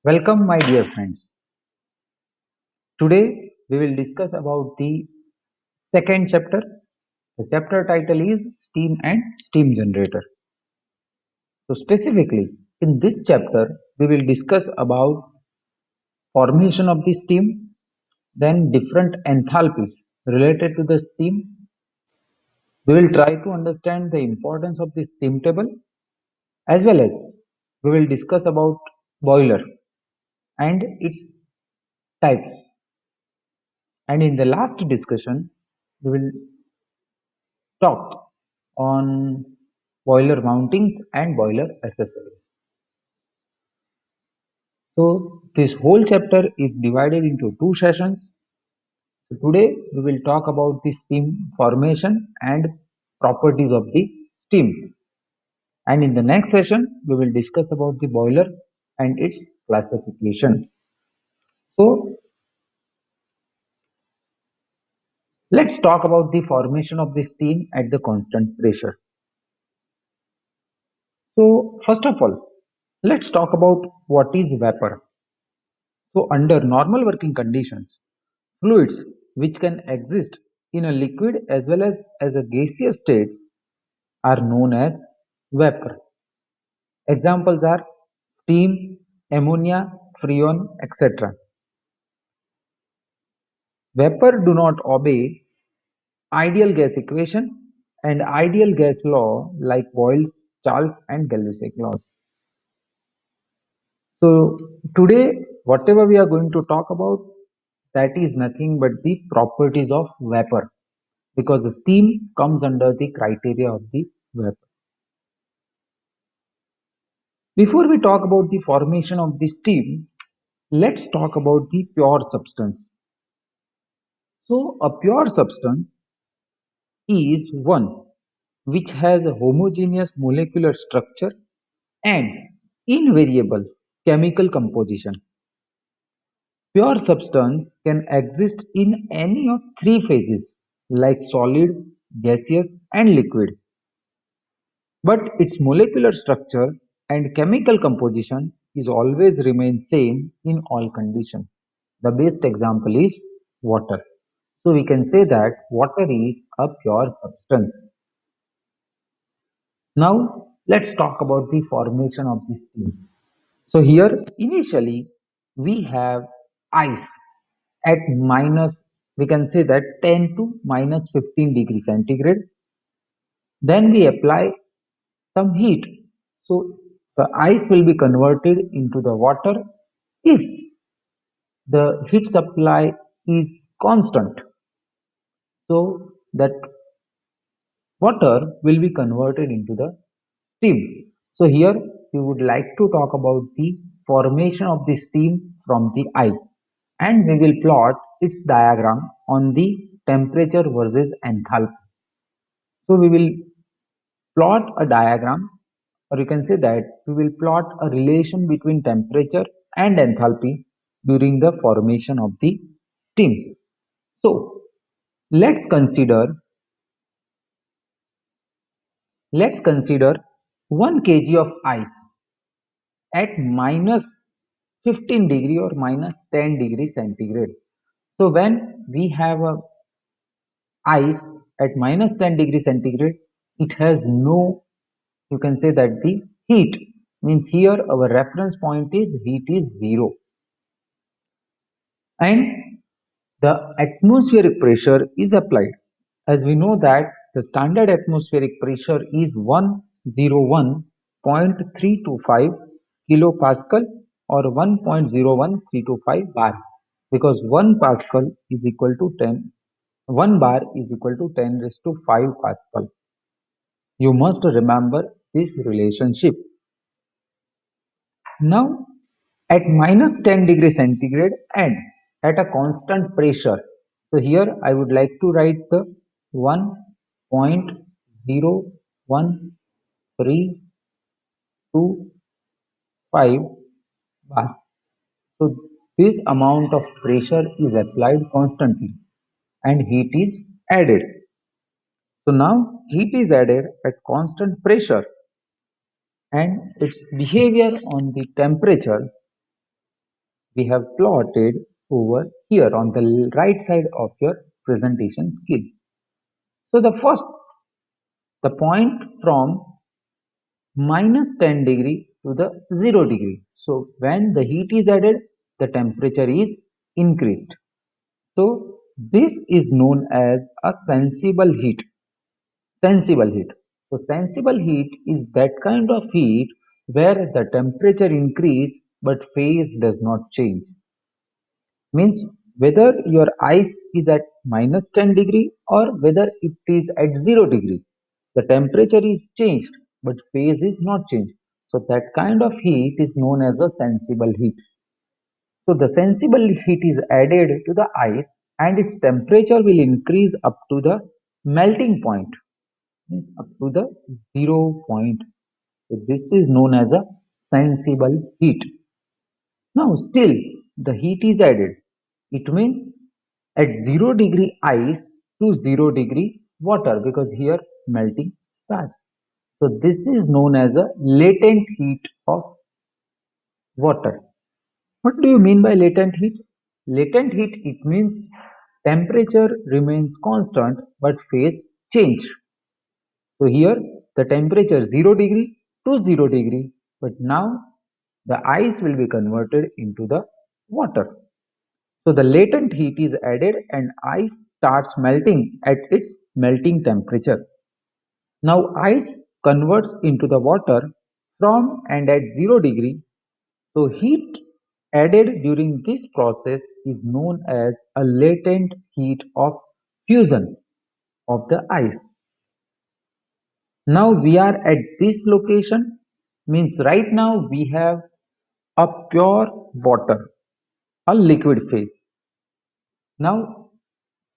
Welcome, my dear friends. Today we will discuss about the second chapter. The chapter title is Steam and Steam Generator. So specifically, in this chapter, we will discuss about formation of the steam, then different enthalpies related to the steam. We will try to understand the importance of the steam table, as well as we will discuss about boiler and its types. And in the last discussion, we will talk on boiler mountings and boiler accessories. So this whole chapter is divided into two sessions. So today we will talk about the steam formation and properties of the steam. And in the next session, we will discuss about the boiler and its classification. So let's talk about the formation of the steam at the constant pressure. So first of all, let's talk about what is vapor. So under normal working conditions, fluids which can exist in a liquid as well as a gaseous states are known as vapor. Examples are steam, ammonia, freon, etc. Vapor do not obey ideal gas equation and ideal gas law like Boyle's, Charles and Galussac laws. So today whatever we are going to talk about, that is nothing but the properties of vapor, because the steam comes under the criteria of the vapor. Before we talk about the formation of the steam, let's talk about the pure substance. So a pure substance is one which has a homogeneous molecular structure and invariable chemical composition. Pure substance can exist in any of three phases like solid, gaseous and liquid. But its molecular structure and chemical composition is always remain same in all conditions. The best example is water. So we can say that water is a pure substance. Now let's talk about the formation of the steam. So here initially we have ice at minus, we can say that 10 to minus 15 degrees centigrade. Then we apply some heat. So the ice will be converted into the water if the heat supply is constant. So that water will be converted into the steam. So here we would like to talk about the formation of the steam from the ice, and we will plot its diagram on the temperature versus enthalpy. So we will plot a diagram, or you can say that we will plot a relation between temperature and enthalpy during the formation of the steam. So let's consider let's consider 1 kg of ice at minus 15 degree or minus 10 degree centigrade. So when we have a ice at minus 10 degree centigrade, it has no, you can say that the heat, means here our reference point is heat is 0, and the atmospheric pressure is applied. As we know that the standard atmospheric pressure is 101.325 kilopascal or 1.01325 bar, because 1 pascal is equal to 10, 1 bar is equal to 10 raised to 5 pascal. You must remember this relationship. Now at minus 10 degree centigrade and at a constant pressure, so here I would like to write the 1.01325 bar. So this amount of pressure is applied constantly and heat is added. So now heat is added at constant pressure, and its behavior on the temperature we have plotted over here on the right side of your presentation skill. So the point from minus 10 degree to the 0 degree. So when the heat is added, the temperature is increased. So this is known as a sensible heat. Sensible heat. So sensible heat is that kind of heat where the temperature increase but phase does not change. Means whether your ice is at minus 10 degree or whether it is at 0 degree, the temperature is changed but phase is not changed. So that kind of heat is known as a sensible heat. So the sensible heat is added to the ice and its temperature will increase up to the melting point, means up to the 0 point. So this is known as a sensible heat. Now still the heat is added. It means at 0 degree ice to 0 degree water, because here melting starts. So this is known as a latent heat of water. What do you mean by latent heat? Latent heat, it means temperature remains constant but phase change. So here the temperature 0 degree to 0 degree, but now the ice will be converted into the water. So the latent heat is added and ice starts melting at its melting temperature. Now ice converts into the water from and at 0 degree. So heat added during this process is known as a latent heat of fusion of the ice. Now we are at this location, means right now we have a pure water, a liquid phase. Now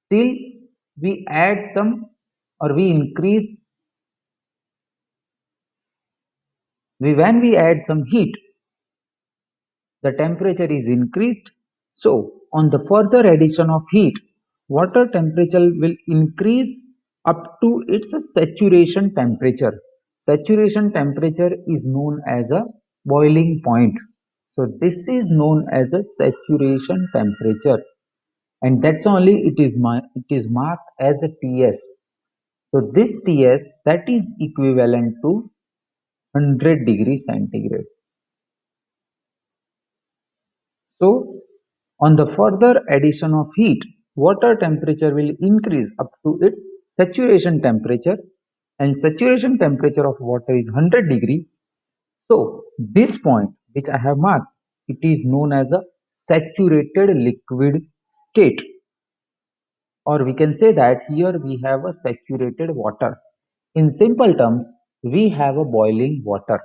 still we add some or we increase when we add some heat, the temperature is increased. So on the further addition of heat, water temperature will increase up to its saturation temperature. Saturation temperature is known as a boiling point. So this is known as a saturation temperature, and that's only it is marked as a Ts. So this Ts, that is equivalent to 100 degrees centigrade. So on the further addition of heat, water temperature will increase up to its saturation temperature, and saturation temperature of water is 100 degree. So this point which I have marked, it is known as a saturated liquid state, or we can say that here we have a saturated water. In simple terms, we have a boiling water.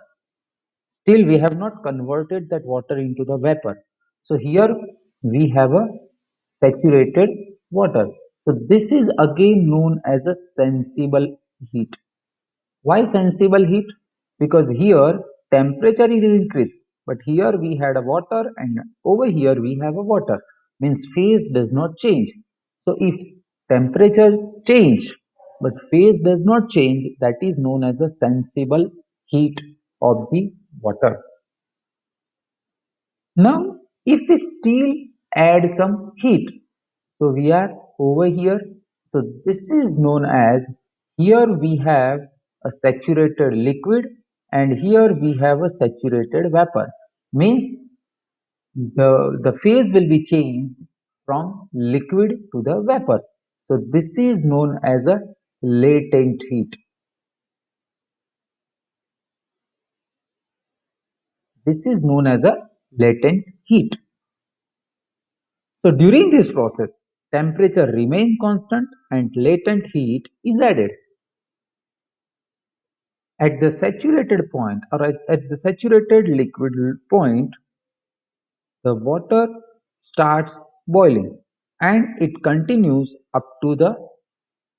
Still we have not converted that water into the vapor. So here we have a saturated water. So this is again known as a sensible heat. Why sensible heat? Because here temperature is increased, but here we had a water and over here we have a water. Means phase does not change. So if temperature change but phase does not change, that is known as a sensible heat of the water. Now if we still add some heat, so we are over here. So this is known as, here we have a saturated liquid and here we have a saturated vapor. Means the phase will be changed from liquid to the vapor. So this is known as a latent heat. This is known as a latent heat. So during this process, temperature remains constant and latent heat is added. At the saturated point or at the saturated liquid point, the water starts boiling and it continues up to the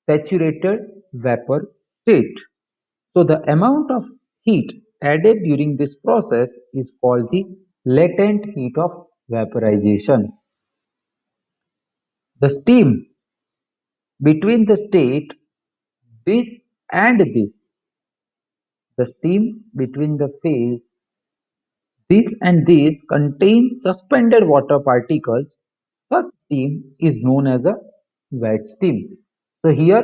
saturated vapor state. So the amount of heat added during this process is called the latent heat of vaporization. The steam between the state this and this, the steam between the phase This and this contain suspended water particles. Such steam is known as a wet steam. So here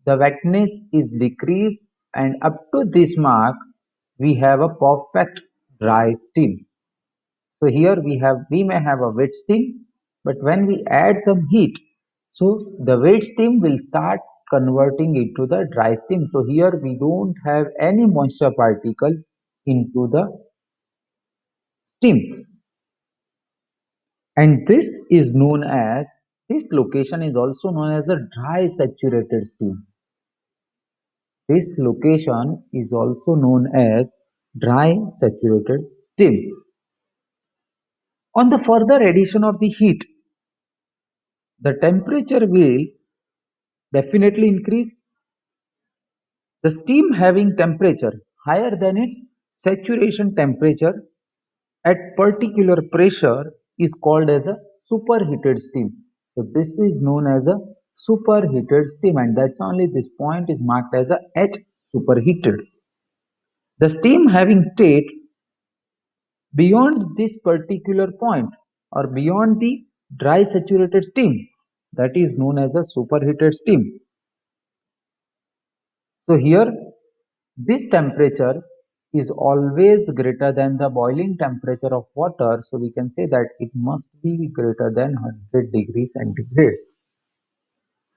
the wetness is decreased and up to this mark we have a perfect dry steam. So here we may have a wet steam, but when we add some heat, so the wet steam will start converting into the dry steam. So here we don't have any moisture particle into the steam. And this location is also known as a dry saturated steam. This location is also known as dry saturated steam. On the further addition of the heat, the temperature will definitely increase. The steam having temperature higher than its saturation temperature at particular pressure is called as a superheated steam. So this is known as a superheated steam, and that's only this point is marked as a H superheated. The steam having state beyond this particular point or beyond the dry saturated steam, that is known as a superheated steam. So here this temperature is always greater than the boiling temperature of water, so we can say that it must be greater than 100 degrees centigrade.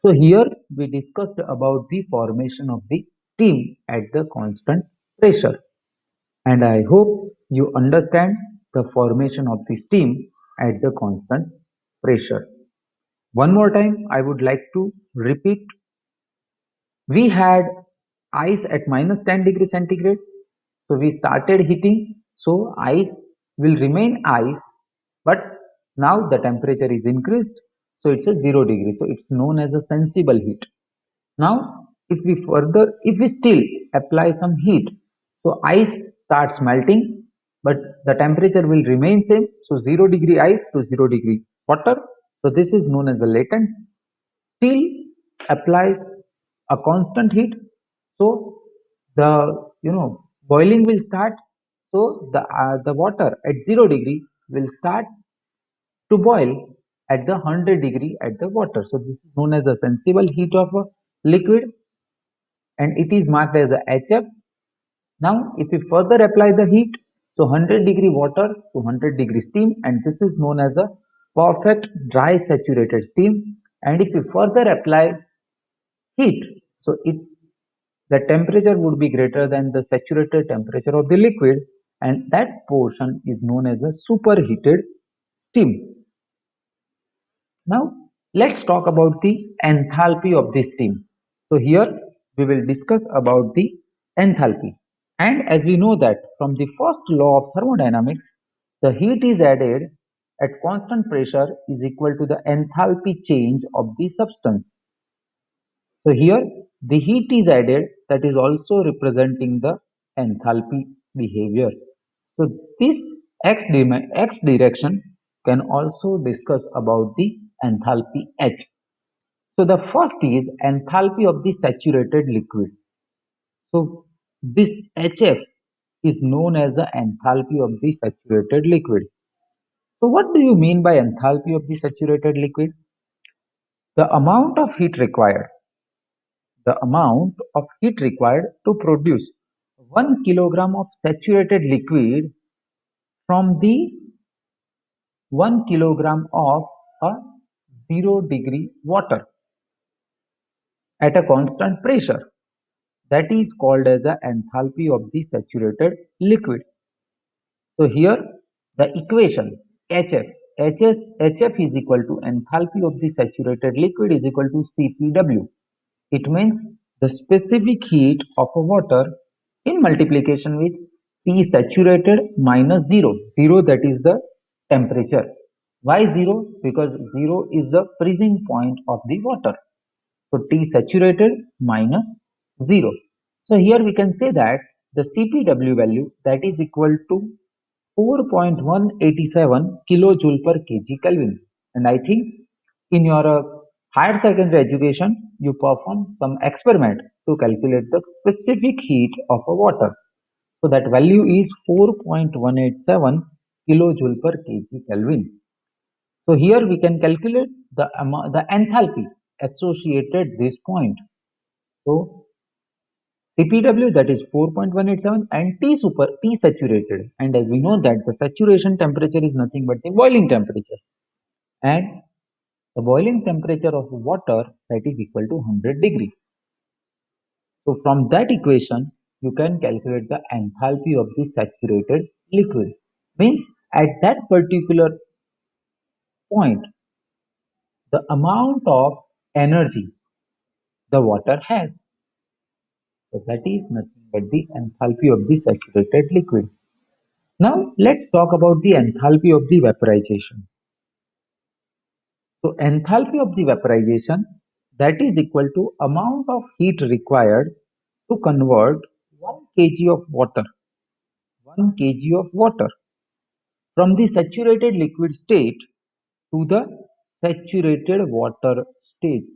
So here we discussed about the formation of the steam at the constant pressure, and I hope you understand the formation of the steam at the constant pressure. One more time, I would like to repeat. We had ice at minus 10 degrees centigrade. So we started heating. So ice will remain ice, but now the temperature is increased. So it's a 0 degree. So it's known as a sensible heat. Now, if we still apply some heat, so ice starts melting, but the temperature will remain same. So 0 degree ice to 0 degree water. So this is known as a latent. Still applies a constant heat, so the boiling will start. So the water at 0 degree will start to boil at the 100 degree at the water. So this is known as the sensible heat of a liquid, and it is marked as a HF. Now if we further apply the heat, so 100 degree water to 100 degree steam, and this is known as a perfect dry saturated steam. And if we further apply heat, so the temperature would be greater than the saturated temperature of the liquid, and that portion is known as a superheated steam. Now let's talk about the enthalpy of the steam. So here we will discuss about the enthalpy. And as we know that from the first law of thermodynamics, the heat is added at constant pressure is equal to the enthalpy change of the substance. So here the heat is added, that is also representing the enthalpy behavior. So this x direction can also discuss about the enthalpy H. So the first is enthalpy of the saturated liquid. So this HF is known as the enthalpy of the saturated liquid. So what do you mean by enthalpy of the saturated liquid? The amount of heat required the amount of heat required to produce 1 kilogram of saturated liquid from the 1 kilogram of a 0 degree water at a constant pressure, that is called as the enthalpy of the saturated liquid. So here the equation HF HF is equal to enthalpy of the saturated liquid is equal to CPW. It means the specific heat of a water in multiplication with T saturated minus 0. 0, that is the temperature. Why 0? Because 0 is the freezing point of the water. So T saturated minus 0. So here we can say that the CPW value, that is equal to 4.187 kilojoule per kg Kelvin. And I think in your higher secondary education, you perform some experiment to calculate the specific heat of a water. So that value is 4.187 kilojoule per kg Kelvin. So here we can calculate the enthalpy associated this point. So CPW, that is 4.187, and T saturated, and as we know that the saturation temperature is nothing but the boiling temperature, and the boiling temperature of water, that is equal to 100 degree. So from that equation you can calculate the enthalpy of the saturated liquid. Means at that particular point the amount of energy the water has. So that is nothing but the enthalpy of the saturated liquid. Now let's talk about the enthalpy of the vaporization. So enthalpy of the vaporization, that is equal to amount of heat required to convert 1 kg of water, 1 kg of water from the saturated liquid state to the saturated water state.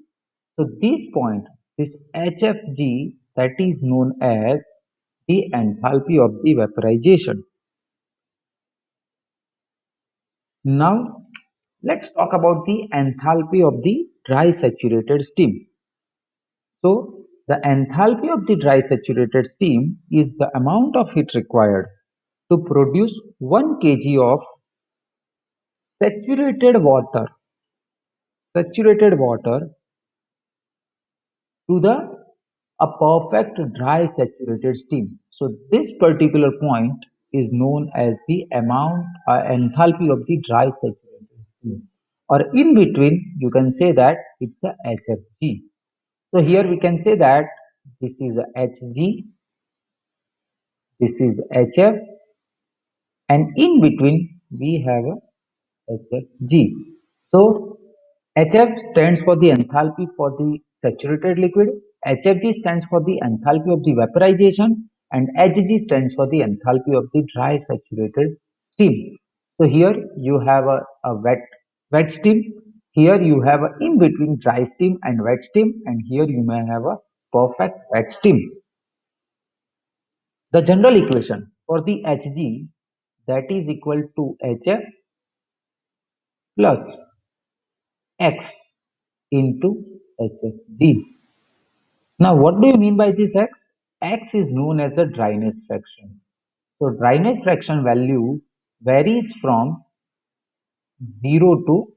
So this point, this HFG, that is known as the enthalpy of the vaporization. Now let's talk about the enthalpy of the dry saturated steam. So the enthalpy of the dry saturated steam is the amount of heat required to produce 1 kg of saturated water, saturated water to the a perfect dry saturated steam. So this particular point is known as the amount enthalpy of the dry saturated steam. Or in between, you can say that it's a HFG. So here we can say that this is a HG, this is HF, and in between we have a HFG. So HF stands for the enthalpy for the saturated liquid, HFG stands for the enthalpy of the vaporization, and HG stands for the enthalpy of the dry saturated steam. So here you have a wet steam, here you have a in between dry steam and wet steam, and here you may have a perfect wet steam. The general equation for the Hg, that is equal to Hf plus X into Hfg. Now, what do you mean by this X? X is known as a dryness fraction. So, dryness fraction value varies from 0 to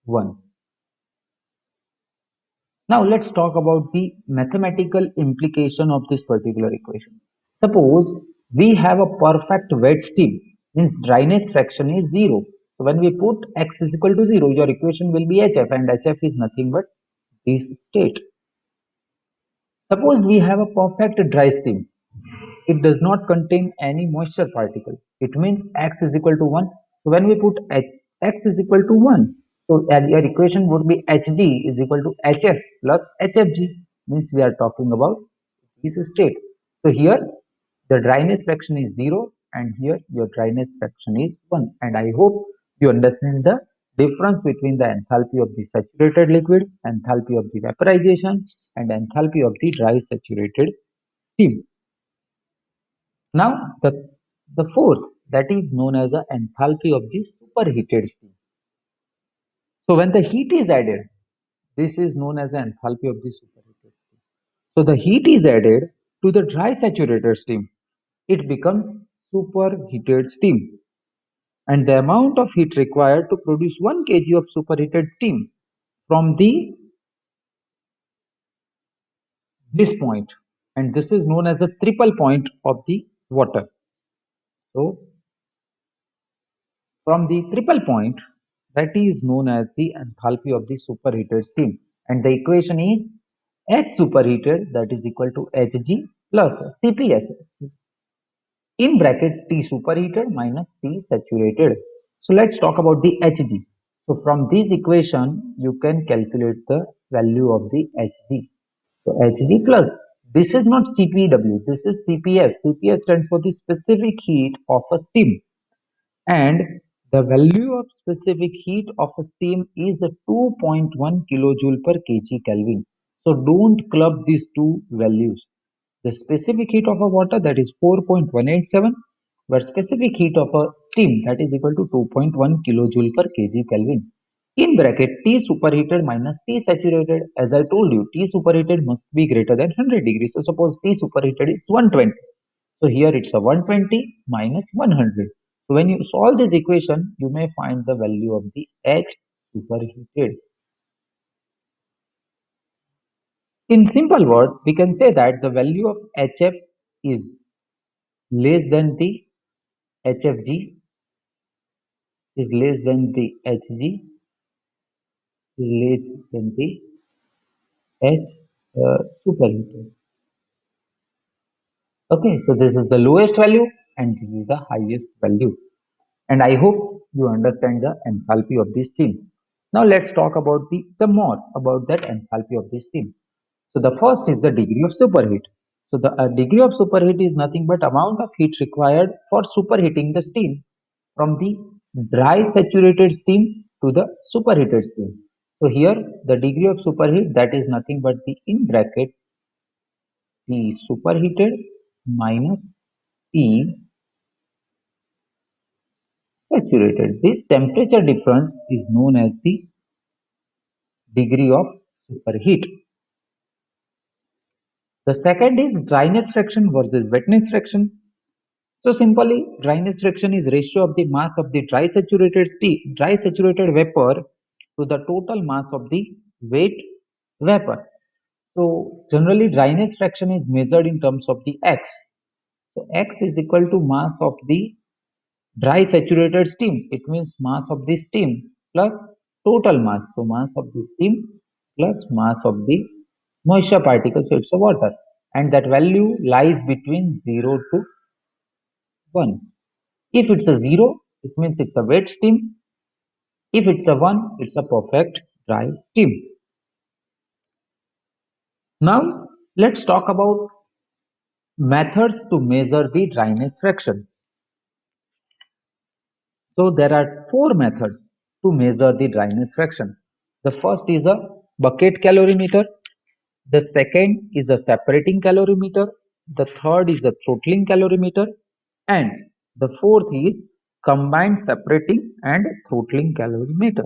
1. Now, let's talk about the mathematical implication of this particular equation. Suppose we have a perfect wet steam, means dryness fraction is 0. So, when we put X is equal to 0, your equation will be HF, and HF is nothing but this state. Suppose we have a perfect dry steam. It does not contain any moisture particle. It means X is equal to 1. So when we put X is equal to 1, so your equation would be Hg is equal to Hf plus Hfg. Means we are talking about this state. So here the dryness fraction is 0 and here your dryness fraction is 1. And I hope you understand the difference between the enthalpy of the saturated liquid, enthalpy of the vaporization, and enthalpy of the dry saturated steam. Now the fourth, that is known as the enthalpy of the superheated steam. So when the heat is added, this is known as the enthalpy of the superheated steam. So the heat is added to the dry saturated steam. It becomes superheated steam. And the amount of heat required to produce 1 kg of superheated steam from the this point, and this is known as the triple point of the water. So from the triple point, that is known as the enthalpy of the superheated steam, and the equation is H superheated, that is equal to Hg plus Cps in bracket T superheated minus T saturated. So let's talk about the Hg. So from this equation you can calculate the value of the Hg. So Hg plus, this is not CPW, this is CPS. CPS stands for the specific heat of a steam, and the value of specific heat of a steam is the 2.1 kilojoule per kg Kelvin. So don't club these two values. the specific heat of a water that is 4.187, where specific heat of a steam that is equal to 2.1 kilojoule per kg Kelvin. In bracket T superheated minus T saturated, as I told you, T superheated must be greater than 100 degrees. So suppose T superheated is 120. So here it's a 120 minus 100. So when you solve this equation, you may find the value of the H superheated. In simple word, we can say that the value of HF is less than the HFG, is less than the HG, is less than the H superheated. Okay, so this is the lowest value and this is the highest value. And I hope you understand the enthalpy of this steam. Now let's talk about some more about that enthalpy of this steam. So the first is the degree of superheat. So the degree of superheat is nothing but amount of heat required for superheating the steam from the dry saturated steam to the superheated steam. So here the degree of superheat, that is nothing but the in bracket T superheated minus T saturated. This temperature difference is known as the degree of superheat. The second is dryness fraction versus wetness fraction. So simply, dryness fraction is ratio of the mass of the dry saturated vapor to the total mass of the wet vapor. So generally, dryness fraction is measured in terms of the X. So X is equal to mass of the dry saturated steam. It means mass of the steam plus total mass. So mass of the steam plus mass of the moisture particles. So it's a water. And that value lies between 0 to 1. If it's a 0, it means it's a wet steam. If it's a 1, it's a perfect dry steam. Now, let's talk about methods to measure the dryness fraction. So, there are four methods to measure the dryness fraction. The first is a bucket calorimeter. The second is a separating calorimeter. The third is a throttling calorimeter. And the fourth is combined separating and throttling calorimeter.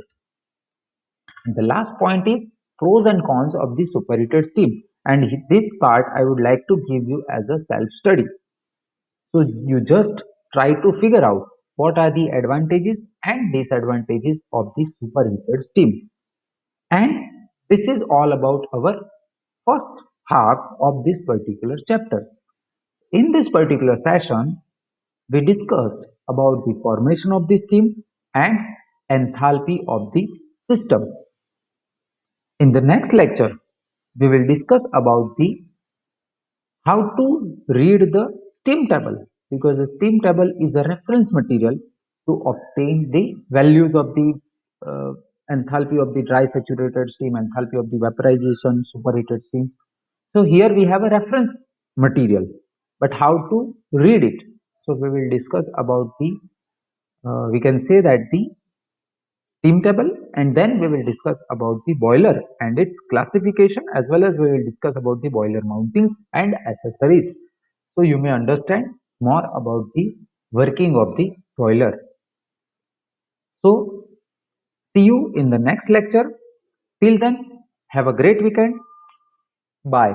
And the last point is pros and cons of the superheated steam. And this part I would like to give you as a self-study. So you just try to figure out what are the advantages and disadvantages of the superheated steam. And this is all about our first half of this particular chapter. In this particular session, we discussed about the formation of the steam and enthalpy of the system. In the next lecture, we will discuss about the how to read the steam table, because the steam table is a reference material to obtain the values of the uh, enthalpy of the dry saturated steam, enthalpy of the vaporization, superheated steam. So here we have a reference material, but how to read it? So we will discuss about the we can say that the steam table, and then we will discuss about the boiler and its classification, as well as we will discuss about the boiler mountings and accessories, so you may understand more about the working of the boiler. So see you in the next lecture. Till then, have a great weekend. Bye.